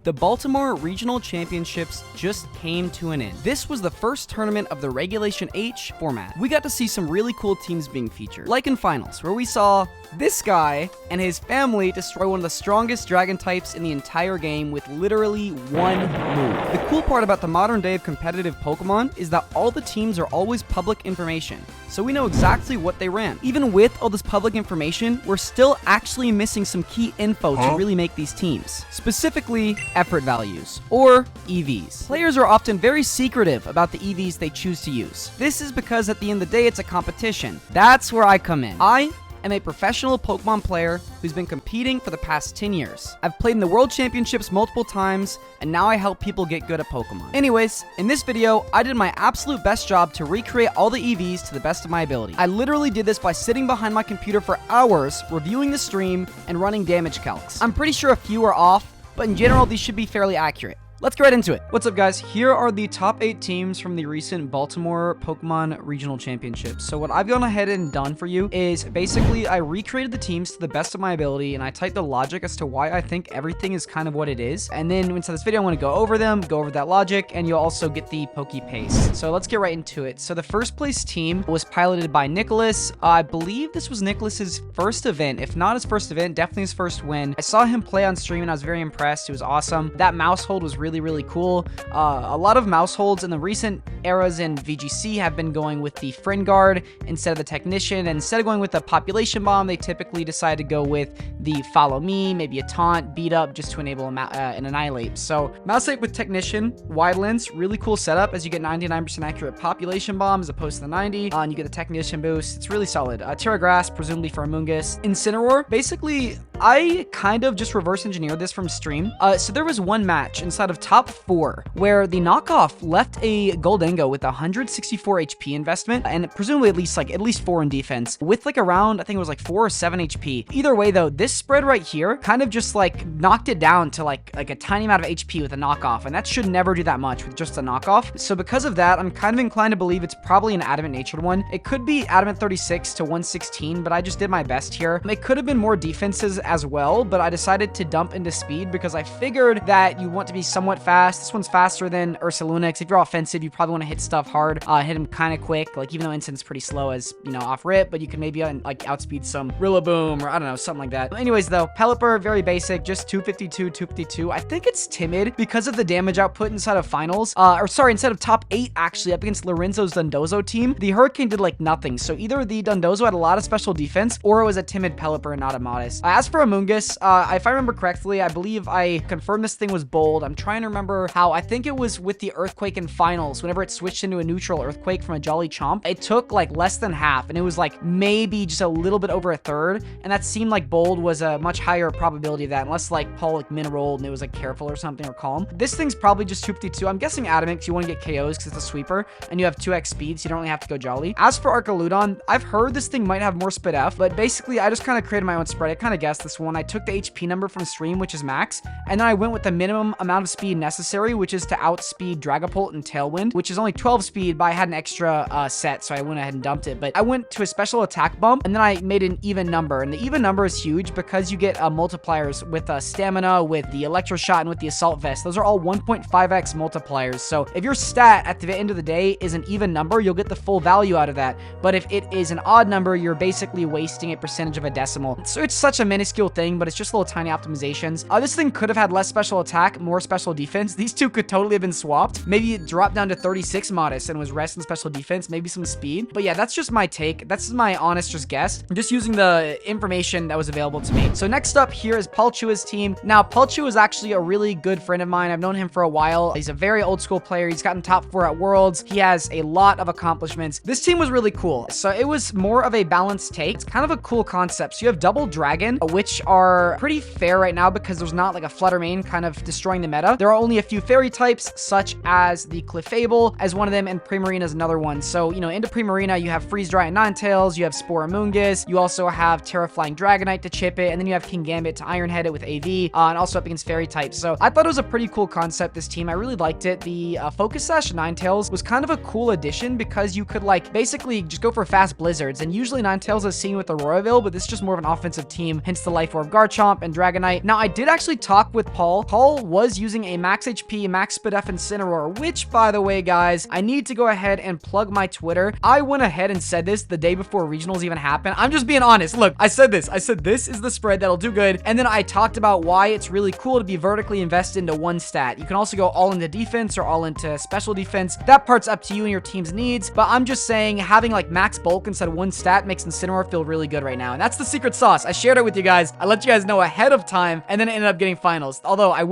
The Baltimore Regional Championships just came to an end. This was the first tournament of the Regulation H format. We got to see some really cool teams being featured, like in finals, where we saw this guy and his family destroy one of the strongest dragon types in the entire game with literally one move. The cool part about the modern day of competitive Pokemon is that all the teams are always public information, so we know exactly what they ran. Even with all this public information, we're still actually missing some key info to really make these teams. Specifically, effort values, or EVs. Players are often very secretive about the EVs they choose to use. This is because at the end of the day, it's a competition. That's where I come in. I am a professional Pokemon player who's been competing for the past 10 years. I've played in the World Championships multiple times, and now I help people get good at Pokemon. Anyways, in this video, I did my absolute best job to recreate all the EVs to the best of my ability. I literally did this by sitting behind my computer for hours, reviewing the stream, and running damage calcs. I'm pretty sure a few are off, but in general, these should be fairly accurate. Let's get right into it. What's up, guys? Here are the top 8 teams from the recent Baltimore Pokemon Regional Championships. So what I've gone ahead and done for you is basically I recreated the teams to the best of my ability, and I typed the logic as to why I think everything is kind of what it is. And then inside this video, I want to go over them, go over that logic, and you'll also get the Poke Pace. So let's get right into it. So the first place team was piloted by Nicholas. I believe this was Nicholas's first event. If not his first event, definitely his first win. I saw him play on stream and I was very impressed. It was awesome. That mouse hold was really cool. A lot of mouse holds in the recent eras in VGC have been going with the friend guard instead of the technician, and instead of going with the population bomb, they typically decide to go with the follow me, maybe a taunt, beat up, just to enable an annihilate. So mouse ape with technician, wide lens, really cool setup, as you get 99% accurate population bomb as opposed to the 90, and you get the technician boost. It's really solid. Terra Grass, presumably for Amoonguss. Incineroar, basically I kind of just reverse engineered this from stream. So there was one match inside of top 4 where the knockoff left a Goldengo with 164 HP investment, and presumably at least 4 in defense, with like around, I think it was like 4 or 7 HP. Either way though, this spread right here kind of just like knocked it down to like a tiny amount of HP with a knockoff, and that should never do that much with just a knockoff. So because of that, I'm kind of inclined to believe it's probably an adamant natured one. It could be adamant 36 to 116, but I just did my best here. It could have been more defenses as well, but I decided to dump into speed because I figured that you want to be somewhat fast. This one's faster than Ursaluna, because if you're offensive, you probably want to hit stuff hard, hit him kind of quick, like even though Instant's pretty slow as, you know, off rip, but you can maybe like outspeed some Rillaboom or I don't know, something like that. But anyways though, Pelipper, very basic, just 252. I think it's timid because of the damage output inside of finals, inside of top 8 actually, up against Lorenzo's Dondozo team. The Hurricane did like nothing, so either the Dondozo had a lot of special defense, or it was a timid Pelipper and not a modest. As for Amoonguss, if I remember correctly, I believe I confirmed this thing was bold. I'm trying to remember how. I think it was with the Earthquake in finals, whenever it switched into a neutral Earthquake from a Jolly Chomp, it took like less than half, and it was like maybe just a little bit over a third, and that seemed like bold was a much higher probability of that, unless like Paul like min-rolled and it was like careful or something, or calm. This thing's probably just 252. I'm guessing adamant because you want to get KOs because it's a sweeper, and you have 2x speed, so you don't really have to go Jolly. As for Archaludon, I've heard this thing might have more Spit F, but basically I just kind of created my own spread. I kind of guessed this one. I took the HP number from stream, which is max, and then I went with the minimum amount of speed necessary, which is to outspeed Dragapult and Tailwind, which is only 12 speed, but I had an extra set, so I went ahead and dumped it. But I went to a special attack bump, and then I made an even number, and the even number is huge because you get multipliers with stamina, with the electro shot, and with the assault vest. Those are all 1.5x multipliers, so if your stat at the end of the day is an even number, you'll get the full value out of that. But if it is an odd number, you're basically wasting a percentage of a decimal. So it's such a minuscule thing, but it's just little tiny optimizations. This thing could have had less special attack, more special defense. These two could totally have been swapped. Maybe it dropped down to 36 modest and was rest and special defense, maybe some speed. But yeah, that's just my take. That's my honest just guess. I'm just using the information that was available to me. So next up here is Palchua's team. Now, Palchua is actually a really good friend of mine. I've known him for a while. He's a very old school player. He's gotten top 4 at Worlds. He has a lot of accomplishments. This team was really cool. So it was more of a balanced take. It's kind of a cool concept. So you have Double Dragon, which are pretty fair right now because there's not like a Flutter main kind of destroying the meta. There are only a few fairy types, such as the Clefable as one of them, and Primarina is another one. So, you know, into Primarina, you have Freeze Dry and Ninetales, you have Sporamungus, you also have Terraflying Dragonite to chip it, and then you have King Gambit to Iron Head it with AV, and also up against fairy types. So I thought it was a pretty cool concept, this team. I really liked it. The Focus Sash Ninetales was kind of a cool addition because you could like basically just go for fast blizzards, and usually Ninetales is seen with Auroraville, but this is just more of an offensive team, hence the Life Orb Garchomp and Dragonite. Now, I did actually talk with Paul. Paul was using a max HP, max Spadef Incineroar, which, by the way, guys, I need to go ahead and plug my Twitter. I went ahead and said this the day before regionals even happened. I'm just being honest. Look, I said this is the spread that'll do good, and then I talked about why it's really cool to be vertically invested into one stat. You can also go all into defense or all into special defense. That part's up to you and your team's needs, but I'm just saying having like max bulk instead of one stat makes Incineroar feel really good right now, and that's the secret sauce. I shared it with you guys. I let you guys know ahead of time, and then it ended up getting finals. Although I'm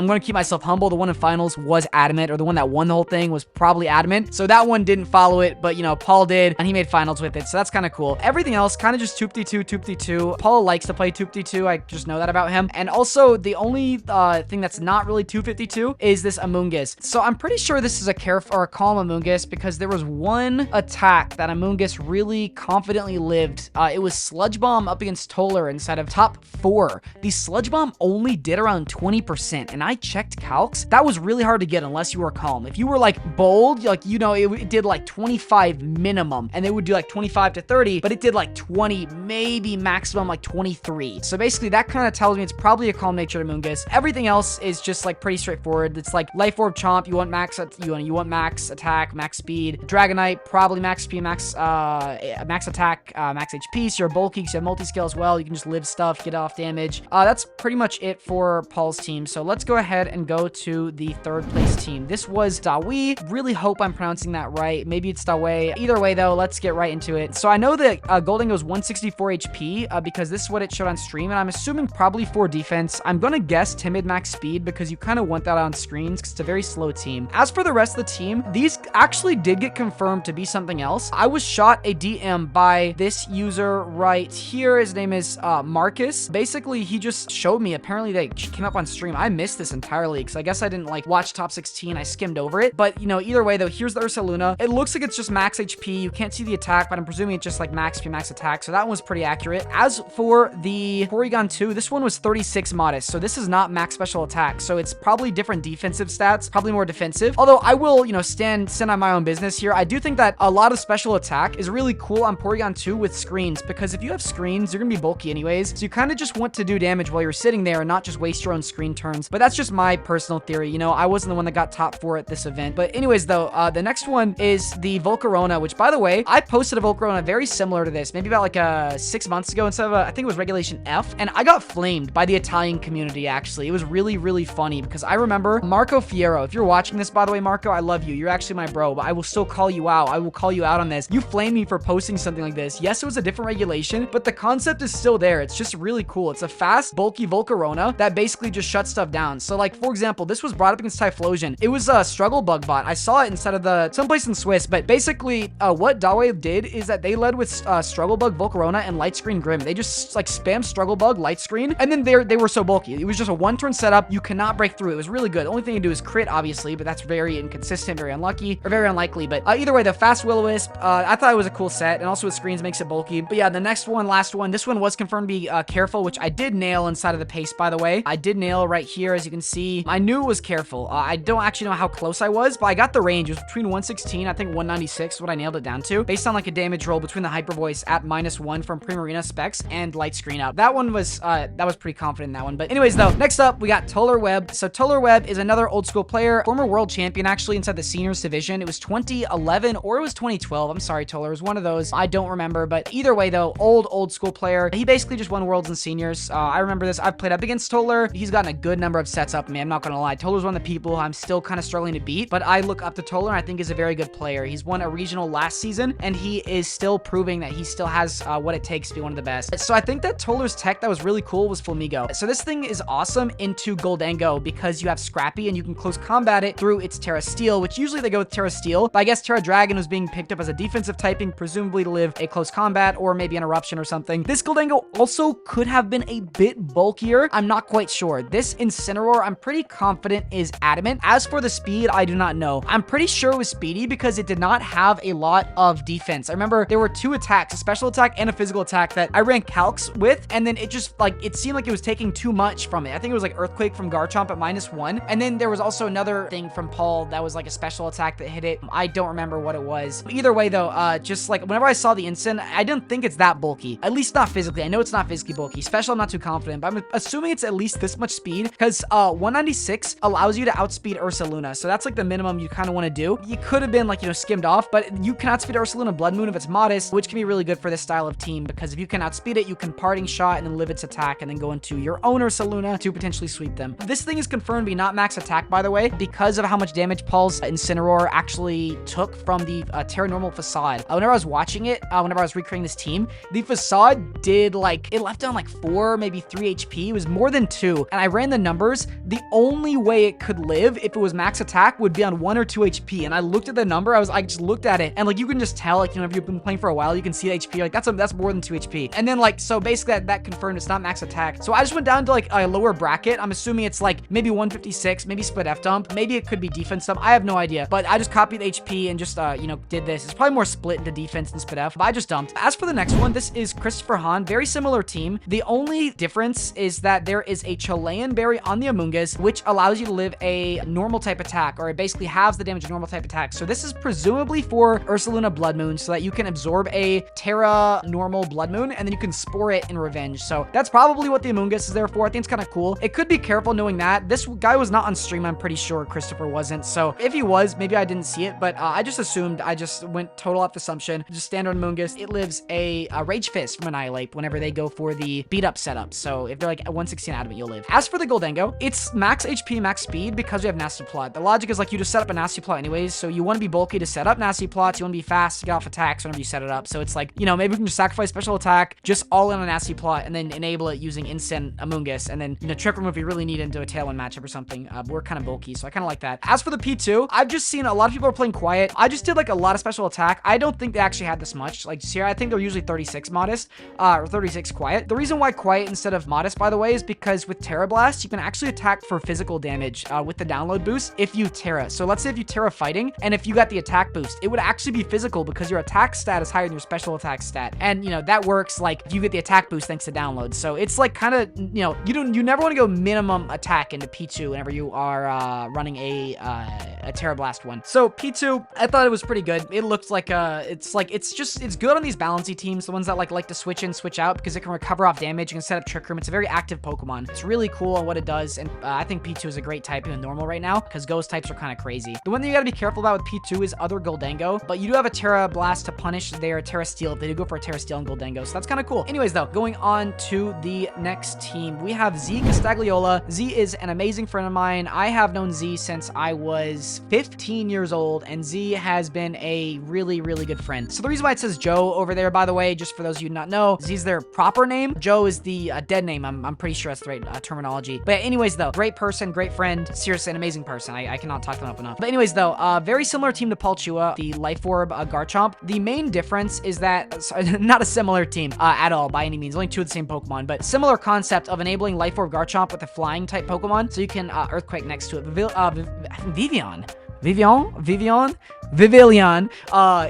going to keep myself humble. The one in finals was Adamant, or the one that won the whole thing was probably Adamant. So that one didn't follow it, but you know, Paul did, and he made finals with it. So that's kind of cool. Everything else kind of just 252. Paul likes to play 252. I just know that about him. And also the only thing that's not really 252 is this Amoonguss. So I'm pretty sure this is a careful or a calm Amoonguss because there was one attack that Amoonguss really confidently lived. It was Sludge Bomb up against Toler instead of top 4. The Sludge Bomb only did around 20%, and I checked calcs. That was really hard to get unless you were calm. If you were like bold, like, you know, it did like 25 minimum, and it would do like 25 to 30, but it did like 20, maybe maximum like 23. So basically that kind of tells me it's probably a calm natured Amoonguss. Everything else is just like pretty straightforward. It's like Life Orb Chomp, you want max attack, max speed. Dragonite, probably max speed, max attack, max HP. So you're bulky, so you have multi-scale as well. You can just live stuff, get off damage. That's pretty much it for Paul's team. So let's go ahead and go to the third place team. This was DWE. Really hope I'm pronouncing that right. Maybe it's DWE. Either way though, let's get right into it. So I know that Goldingo's 164 HP because this is what it showed on stream, and I'm assuming probably for defense. I'm gonna guess timid max speed because you kind of want that on screens because it's a very slow team. As for the rest of the team, these actually did get confirmed to be something else. I was shot a DM by this user right here. His name is Marcus. Basically, he just showed me. Apparently, they came up on stream. I missed this entirely because I guess I didn't like watch top 16. I skimmed over it. But you know, either way though, here's the Ursaluna. It looks like it's just max HP. You can't see the attack, but I'm presuming it's just like max HP, max attack. So that one's pretty accurate. As for the Porygon 2, this one was 36 modest. So this is not max special attack. So it's probably different defensive stats, probably more defensive. Although I will, you know, stand on my own business here. I do think that a lot of special attack is really cool on Porygon 2 with screens, because if you have screens, you're gonna be bulky anyways. So you kind of just want to do damage while you're sitting there and not just waste your own screen turns. But that's just my personal theory. You know, I wasn't the one that got top 4 at this event. But anyways though, the next one is the Volcarona, which by the way, I posted a Volcarona very similar to this, maybe about like 6 months ago instead of I think it was Regulation F, and I got flamed by the Italian community actually. It was really, really funny because I remember Marco Fierro. If you're watching this, by the way, Marco, I love you. You're actually my bro, but I will still call you out. I will call you out on this. You flamed me for posting something like this. Yes, it was a different regulation, but the concept is still there. It's just really cool. It's a fast, bulky Volcarona that basically just shuts stuff down. So like, for example, this was brought up against Typhlosion. It was a Struggle Bug bot. I saw it instead of the someplace in Swiss, but basically what DWE did is that they led with Struggle Bug, Volcarona, and Light Screen Grim. They just like spam Struggle Bug, Light Screen, and then they were so bulky. It was just a one-turn setup. You cannot break through. It was really good. The only thing you do is crit, obviously, but that's very inconsistent, very unlucky, or very unlikely. But either way, the fast Will-O-Wisp, I thought it was a cool set, and also with screens makes it bulky. But yeah, the next one, last one, this one was confirmed to be careful, which I did nail inside of the pace, by the way. I did nail right here, as you can see. I knew it was careful. I don't actually know how close I was, but I got the range. It was between 116, I think 196 is what I nailed it down to, based on like a damage roll between the Hyper Voice at -1 from Primarina specs and Light Screen up. That one was, that was pretty confident in that one. But anyways though, next up, we got Toler Webb. So Toler Webb is another old school player, former world champion actually inside the seniors division. It was 2011 or it was 2012. I'm sorry, Toler. It was one of those. I don't remember, but either way though, old school player. He basically just won worlds and seniors. I remember this. I've played up against Toler. He's gotten a good number of sets up, man. I'm not gonna lie. Toler's one of the people I'm still kind of struggling to beat, but I look up to Toler and I think he's a very good player. He's won a regional last season and he is still proving that he still has what it takes to be one of the best. So I think that Toler's tech that was really cool was Flamigo. So this thing is awesome into Goldango because you have Scrappy and you can close combat it through its Terra Steel, which usually they go with Terra Steel, but I guess Terra Dragon was being picked up as a defensive typing, presumably to live a close combat or maybe an eruption or something. This Goldango also could have been a bit bulkier. I'm not quite sure. This Incineroar, I'm pretty confident is adamant. As for the speed, I do not know. I'm pretty sure it was speedy because it did not have a lot of defense. I remember there were 2 attacks, a special attack and a physical attack that I ran calcs with, and then it just like, it seemed like it was taking too much from it. I think it was like Earthquake from Garchomp at -1, and then there was also another thing from Paul that was like a special attack that hit it. I don't remember what it was. But either way though, just like whenever I saw the instant, I didn't think it's that bulky. At least not physically. I know it's not physically bulky. Special, I'm not too confident, but I'm assuming it's at least this much speed because 196 allows you to outspeed Ursaluna. So that's like the minimum you kind of want to do. You could have been like, you know, skimmed off, but you can outspeed Ursaluna Blood Moon if it's modest, which can be really good for this style of team because if you can outspeed it, you can parting shot and then live its attack and then go into your own Ursaluna to potentially sweep them. This thing is confirmed to be not max attack, by the way, because of how much damage Paul's Incineroar actually took from the Terra Normal Facade. Whenever I was watching it, whenever I was recreating this team, the Facade did like, it left on like 4, maybe 3 HP. It was more than 2. And I ran the numbers. The only way it could live if it was max attack would be on 1 or 2 HP. And I looked at the number. I just looked at it and like, you can just tell, like, you know, if you've been playing for a while, you can see the HP. Like that's more than 2 HP. And then like, so basically that confirmed it's not max attack. So I just went down to like a lower bracket. I'm assuming it's like maybe 156, maybe split F dump. Maybe it could be defense dump. I have no idea, but I just copied the HP and just, you know, did this. It's probably more split into defense than split F, but I just dumped. As for the next one, this is Christopher Hahn. Very similar team. The only difference is that there is a Chilean berry on the Amoonguss, which allows you to live a normal type attack, or it basically halves the damage of normal type attack. So this is presumably for Ursaluna Blood Moon so that you can absorb a Terra normal Blood Moon and then you can spore it in revenge. So that's probably what the Amoonguss is there for. I think it's kind of cool. It could be careful knowing that. This guy was not on stream. I'm pretty sure Christopher wasn't. So if he was, maybe I didn't see it, but I just assumed. I just went total off assumption. Just standard Amoonguss. It lives a Rage Fist from Annihilate whenever they go for the beat up setup. So if they're like 116 adamant, you'll live. As for the Goldengo, it's max HP, max speed because we have Nasty Plot. The logic is like you just set up a Nasty Plot anyways. So you want to be bulky to set up Nasty Plots. You want to be fast to get off attacks whenever you set it up. So it's like, you know, maybe we can just sacrifice special attack, just all in a Nasty Plot, and then enable it using instant Amoonguss, and then, you know, trick room if we really need it into a Tailwind matchup or something. We're kind of bulky, so I kind of like that. As for the P2, I've just seen a lot of people are playing quiet. I just did like a lot of special attack. I don't think they actually had this much. Like here, I think they're usually 36 modest, or 36 quiet. The reason why quiet instead of modest, by the way, is because with Terra Blast, you can actually attack for physical damage with the download boost if you Terra. So let's say if you Terra fighting, and if you got the attack boost, it would actually be physical because your attack stat is higher than your special attack stat. And, you know, that works like if you get the attack boost thanks to download. So it's like kind of, you know, you never want to go minimum attack into P2 whenever you are running a Terra Blast one. So P2, I thought it was pretty good. It looked like it's good on these balancy teams, the ones that like to switch in, switch out, because it can recover off damage. You can set up Trick Room. It's a very active Pokemon. It's really cool on what it does, and I think P2 is a great type in normal right now because Ghost types are kind of crazy. The one thing you gotta be careful about with P2 is other Goldengo, but you do have a Terra Blast to punish their Terra Steel if they do go for a Terra Steel and Goldengo, so that's kind of cool. Anyways though, going on to the next team, we have Z Castagliola. Z is an amazing friend of mine. I have known Z since I was 15 years old, and Z has been a really, really good friend. So the reason why it says Joe over there, by the way, just for those of you who not know, Z's their proper name. Joe is the dead name. I'm pretty sure that's the right terminology. But anyways though, great person, great friend, seriously, an amazing person. I cannot talk them up enough. But anyways though, very similar team to Palchua, the Life Orb Garchomp. The main difference is that, not a similar team at all by any means, only 2 of the same Pokemon, but similar concept of enabling Life Orb Garchomp with a flying type Pokemon, so you can Earthquake next to it. Vivillon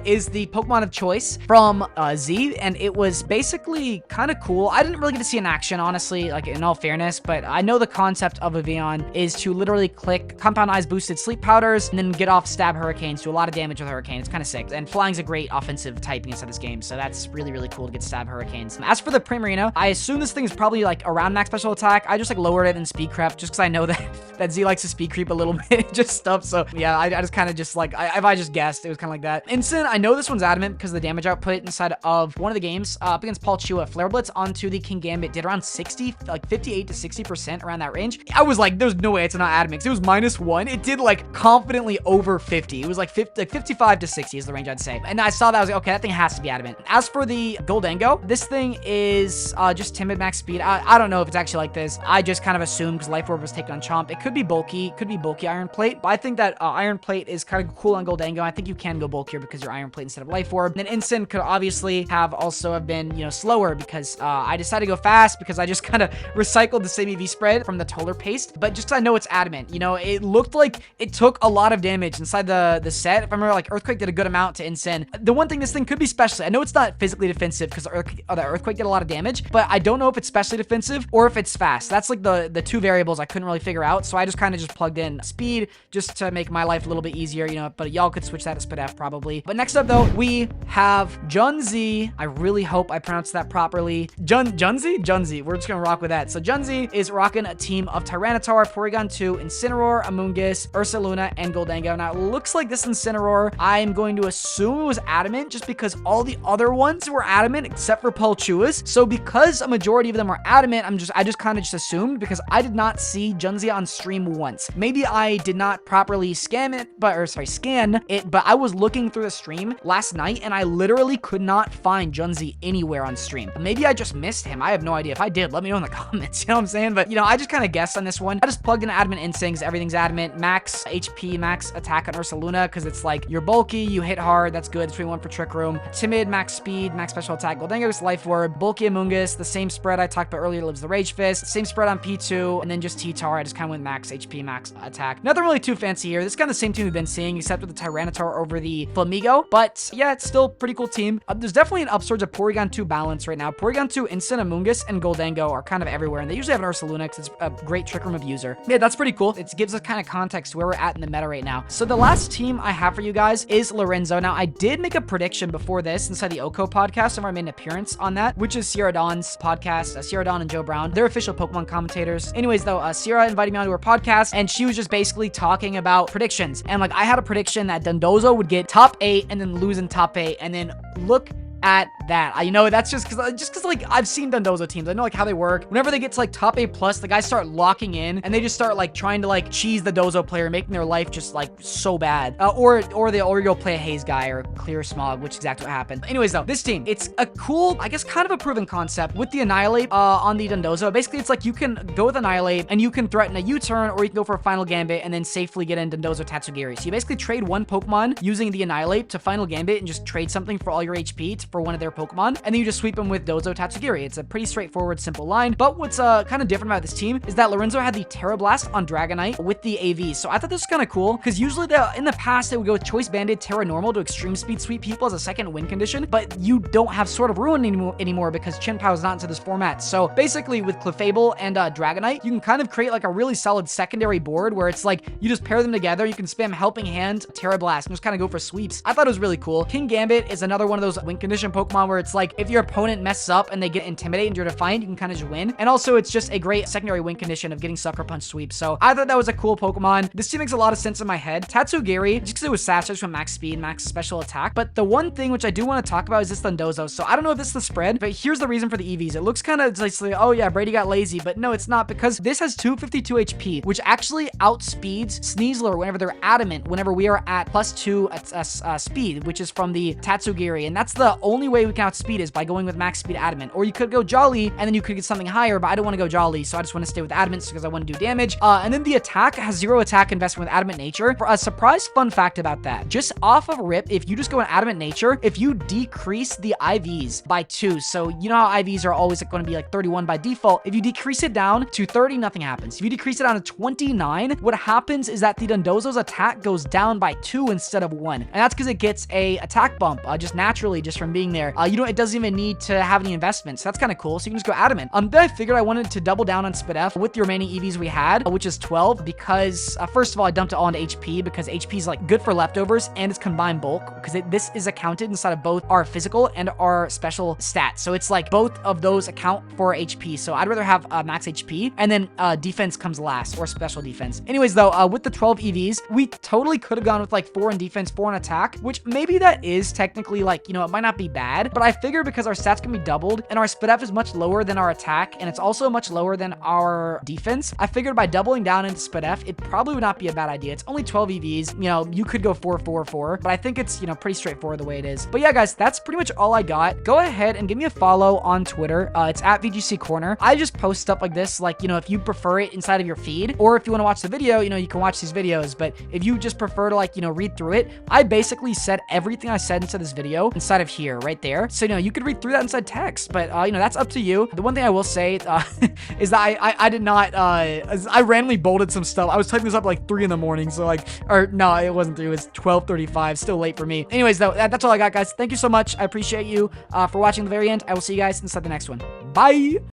is the Pokemon of choice from Z, and it was basically kind of cool. I didn't really get to see in action, honestly, like in all fairness, but I know the concept of Vivillon is to literally click Compound Eyes boosted Sleep Powders and then get off Stab Hurricanes, do a lot of damage with Hurricane. It's kind of sick, and Flying's a great offensive typing inside this game, so that's really, really cool to get Stab Hurricanes. As for the Primarina, I assume this thing is probably like around max special attack. I just like lowered it in speed creep just because I know that Z likes to speed creep a little bit, just stuff. So yeah, I just kind of just like, if I just guessed, it was kind of like that. Instant, I know this one's adamant because of the damage output inside of one of the games up against Palchua. Flare Blitz onto the King Gambit did around 60, like 58 to 60% around that range. I was like, there's no way it's not adamant. It was -1. It did like confidently over 50. It was like 55 to 60 is the range I'd say. And I saw that, I was like, okay, that thing has to be adamant. As for the Goldengo, this thing is just timid max speed. I don't know if it's actually like this. I just kind of assumed because Life Orb was taken on Chomp. It could be bulky Iron Plate, but I think that Iron Plate is kind of cool on Goldengo Goldango. I think you can go bulkier because you're Iron Plate instead of Life Orb. And then Instant could obviously have been, you know, slower because I decided to go fast because I just kind of recycled the same EV spread from the Toler paste. But just I know it's adamant. You know, it looked like it took a lot of damage inside the set. If I remember, like Earthquake did a good amount to Instant. The one thing this thing could be specially, I know it's not physically defensive because the Earthquake did a lot of damage, but I don't know if it's specially defensive or if it's fast. That's like the two variables I couldn't really figure out. So I just kind of just plugged in speed just to make my life a little bit easier, you know, but y'all could switch that to Spit F probably. But next up though, we have JunZ. I really hope I pronounced that properly. JunZ? We're just gonna rock with that. So JunZ is rocking a team of Tyranitar, Porygon 2, Incineroar, Amoonguss, Ursaluna, and Goldango. Now it looks like this Incineroar, I'm going to assume it was adamant just because all the other ones were adamant except for Palchua's. So because a majority of them are adamant, I just kind of just assumed because I did not see JunZ on stream once. Maybe I did not properly scan it, but I was looking through the stream last night and I literally could not find JunZ anywhere on stream. Maybe I just missed him. I have no idea. If I did, let me know in the comments. You know what I'm saying? But, you know, I just kind of guessed on this one. I just plugged in adamant instincts. Everything's adamant. Max HP, max attack on Ursaluna because it's like you're bulky, you hit hard. That's good. 3-1 for Trick Room. Timid, max speed, max special attack. Goldango's Life Orb. Bulky Amoonguss. The same spread I talked about earlier lives the Rage Fist. Same spread on P2. And then just T-Tar. I just kind of went max HP, max attack. Nothing really too fancy here. This is kind of the same team we've been seeing except with the Tyranitar over the Flamigo. But yeah, it's still a pretty cool team. There's definitely an upsurge of Porygon 2 balance right now. Porygon 2, Instant, Amoonguss, and Goldango are kind of everywhere. And they usually have an Ursaluna because it's a great Trick Room abuser. Yeah, that's pretty cool. It gives us kind of context to where we're at in the meta right now. So the last team I have for you guys is Lorenzo. Now, I did make a prediction before this inside the Oko podcast, and I made an appearance on that, which is Sierra Dawn's podcast. Sierra Dawn and Joe Brown, they're official Pokemon commentators. Anyways, though, Sierra invited me onto her podcast, and she was just basically talking about predictions. And like, I had a prediction that Dondozo would get top 8 and then lose in top 8, and then look at that. You know, that's just because like I've seen Dondozo teams. I know like how they work. Whenever they get to like top 8 plus, the guys start locking in and they just start like trying to like cheese the Dozo player, making their life just like so bad. Or they'll go play a Haze guy or Clear Smog, which is exactly what happened. Anyways, though, this team, it's a cool, I guess kind of a proven concept with the Annihilate on the Dondozo. Basically, it's like you can go with Annihilate and you can threaten a U-turn, or you can go for a Final Gambit and then safely get in Dondozo Tatsugiri. So you basically trade one Pokemon using the Annihilate to Final Gambit and just trade something for all your HP for one of their Pokemon, and then you just sweep them with Dozo Tatsugiri. It's a pretty straightforward, simple line. But what's kind of different about this team is that Lorenzo had the Terra Blast on Dragonite with the AV. So I thought this was kind of cool because usually in the past they would go with Choice Banded, Terra Normal to Extreme Speed sweep people as a second win condition, but you don't have Sword of Ruin anymore because Chinpao is not into this format. So basically with Clefable and Dragonite, you can kind of create like a really solid secondary board where it's like you just pair them together. You can spam Helping Hand, Terra Blast, and just kind of go for sweeps. I thought it was really cool. King Gambit is another one of those win condition Pokemon where it's like if your opponent messes up and they get intimidated and you're defiant, you can kind of just win. And also it's just a great secondary win condition of getting Sucker Punch sweep. So I thought that was a cool Pokemon. This team makes a lot of sense in my head. Tatsugiri, just because it was sash, I just went max speed, max special attack. But the one thing which I do want to talk about is this Dondozo. So I don't know if this is the spread, but here's the reason for the EVs. It looks kind of like, oh yeah, Brady got lazy, but no, it's not, because this has 252 HP, which actually outspeeds Sneasler whenever they're adamant, whenever we are at +2 speed, which is from the Tatsugiri. And that's the only way we can outspeed is by going with max speed adamant. Or you could go Jolly and then you could get something higher, but I don't want to go Jolly, so I just want to stay with adamant because I want to do damage. And then the attack has 0 attack investment with adamant nature. For a surprise fun fact about that, just off of rip, if you just go in adamant nature, if you decrease the IVs by 2, so you know how IVs are always going to be like 31 by default, if you decrease it down to 30, nothing happens. If you decrease it down to 29, what happens is that the Dondozo's attack goes down by 2 instead of 1, and that's because it gets a attack bump just naturally just from being there. It doesn't even need to have any investments. So that's kind of cool. So you can just go adamant. Then I figured I wanted to double down on Spit F with the remaining EVs we had, which is 12, because first of all, I dumped it all into HP because HP is like good for leftovers and it's combined bulk, because this is accounted inside of both our physical and our special stats. So it's like both of those account for HP. So I'd rather have max HP, and then defense comes last, or special defense. Anyways, though, with the 12 EVs, we totally could have gone with like 4 in defense, 4 in attack, which maybe that is technically like, it might not be bad, but I figured because our stats can be doubled and our split F is much lower than our attack and it's also much lower than our defense, I figured by doubling down into split F, it probably would not be a bad idea. It's only 12 EVs. You know, you could go 4-4-4, but I think it's, you know, pretty straightforward the way it is. But yeah, guys, that's pretty much all I got. Go ahead and give me a follow on Twitter. It's at VGC Corner. I just post stuff like this, like, you know, if you prefer it inside of your feed, or if you want to watch the video, you know, you can watch these videos. But if you just prefer to, like, you know, read through it, I basically said everything I said into this video inside of here, right there. So, you know, you could read through that inside text, but, you know, that's up to you. The one thing I will say is that I did not, I randomly bolded some stuff. I was typing this up like 3 in the morning. So like, or no, it wasn't 3. It was 12:35. Still late for me. Anyways, though, that's all I got, guys. Thank you so much. I appreciate you for watching the very end. I will see you guys inside the next one. Bye.